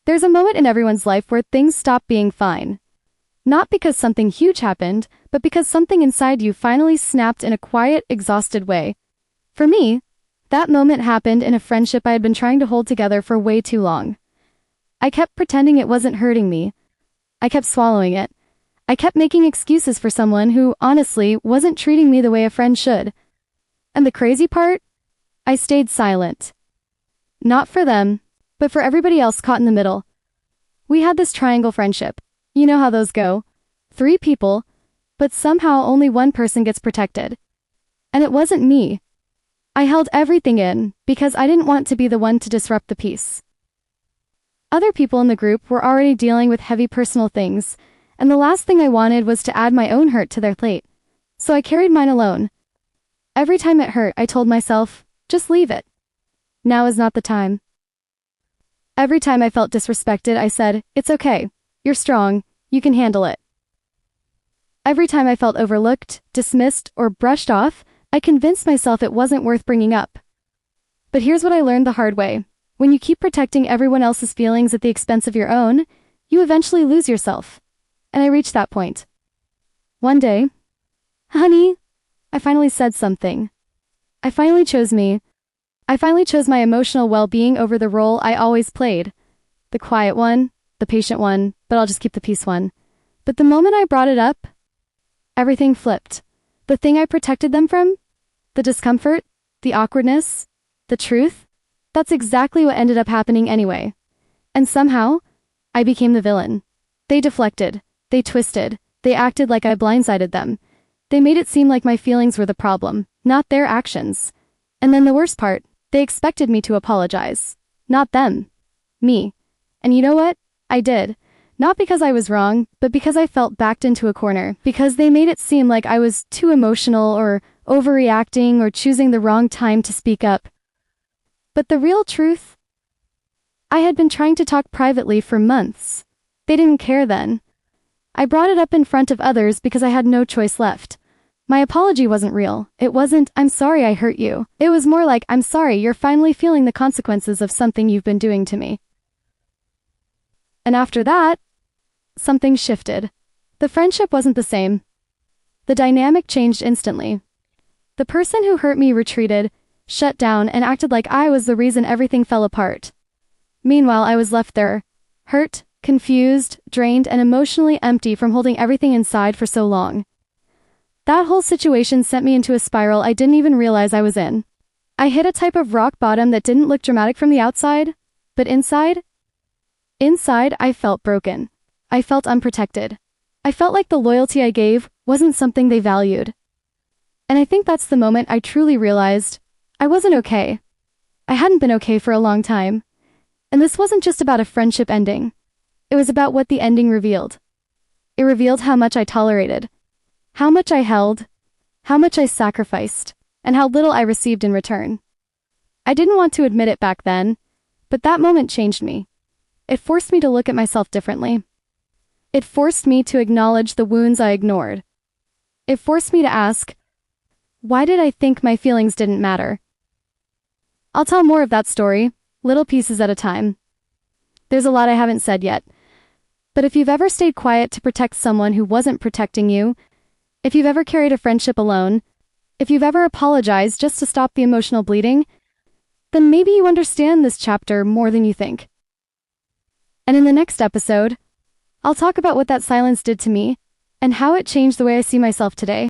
There's a moment in everyone's life where things stop being fine. Not because something huge happened, but because something inside you finally snapped in a quiet, exhausted way. For me, that moment happened in a friendship I had been trying to hold together for way too long. I kept pretending it wasn't hurting me. I kept swallowing it. I kept making excuses for someone who, honestly, wasn't treating me the way a friend should. And the crazy part? I stayed silent. Not for them, but for everybody else caught in the middle. We had this triangle friendship. You know how those go. 3 people, but somehow only one person gets protected. And it wasn't me. I held everything in because I didn't want to be the one to disrupt the peace. Other people in the group were already dealing with heavy personal things, and the last thing I wanted was to add my own hurt to their plate. So I carried mine alone. Every time it hurt, I told myself, just leave it. Now is not the time. Every time I felt disrespected, I said, it's okay. You're strong. You can handle it. Every time I felt overlooked, dismissed, or brushed off, I convinced myself it wasn't worth bringing up. But here's what I learned the hard way. When you keep protecting everyone else's feelings at the expense of your own, you eventually lose yourself. And I reached that point. One day, honey, I finally said something. I finally chose me. I finally chose my emotional well-being over the role I always played. The quiet one, the patient one, but I'll just keep the peace one. But the moment I brought it up, everything flipped. The thing I protected them from, the discomfort, the awkwardness, the truth, that's exactly what ended up happening anyway. And somehow, I became the villain. They deflected, they twisted, they acted like I blindsided them. They made it seem like my feelings were the problem, not their actions. And then the worst part, they expected me to apologize. Not them. Me. And you know what? I did. Not because I was wrong, but because I felt backed into a corner, because they made it seem like I was too emotional or overreacting or choosing the wrong time to speak up. But the real truth? I had been trying to talk privately for months. They didn't care then. I brought it up in front of others because I had no choice left. My apology wasn't real. It wasn't, I'm sorry I hurt you. It was more like, I'm sorry you're finally feeling the consequences of something you've been doing to me. And after that, something shifted. The friendship wasn't the same. The dynamic changed instantly. The person who hurt me retreated, shut down, and acted like I was the reason everything fell apart. Meanwhile, I was left there, hurt, confused, drained, and emotionally empty from holding everything inside for so long. That whole situation sent me into a spiral I didn't even realize I was in. I hit a type of rock bottom that didn't look dramatic from the outside, but inside, I felt broken. I felt unprotected. I felt like the loyalty I gave wasn't something they valued. And I think that's the moment I truly realized I wasn't okay. I hadn't been okay for a long time. And this wasn't just about a friendship ending. It was about what the ending revealed. It revealed how much I tolerated, how much I held, how much I sacrificed, and how little I received in return. I didn't want to admit it back then, but that moment changed me. It forced me to look at myself differently. It forced me to acknowledge the wounds I ignored. It forced me to ask, why did I think my feelings didn't matter? I'll tell more of that story, little pieces at a time. There's a lot I haven't said yet. But if you've ever stayed quiet to protect someone who wasn't protecting you, if you've ever carried a friendship alone, if you've ever apologized just to stop the emotional bleeding, then maybe you understand this chapter more than you think. And in the next episode, I'll talk about what that silence did to me and how it changed the way I see myself today.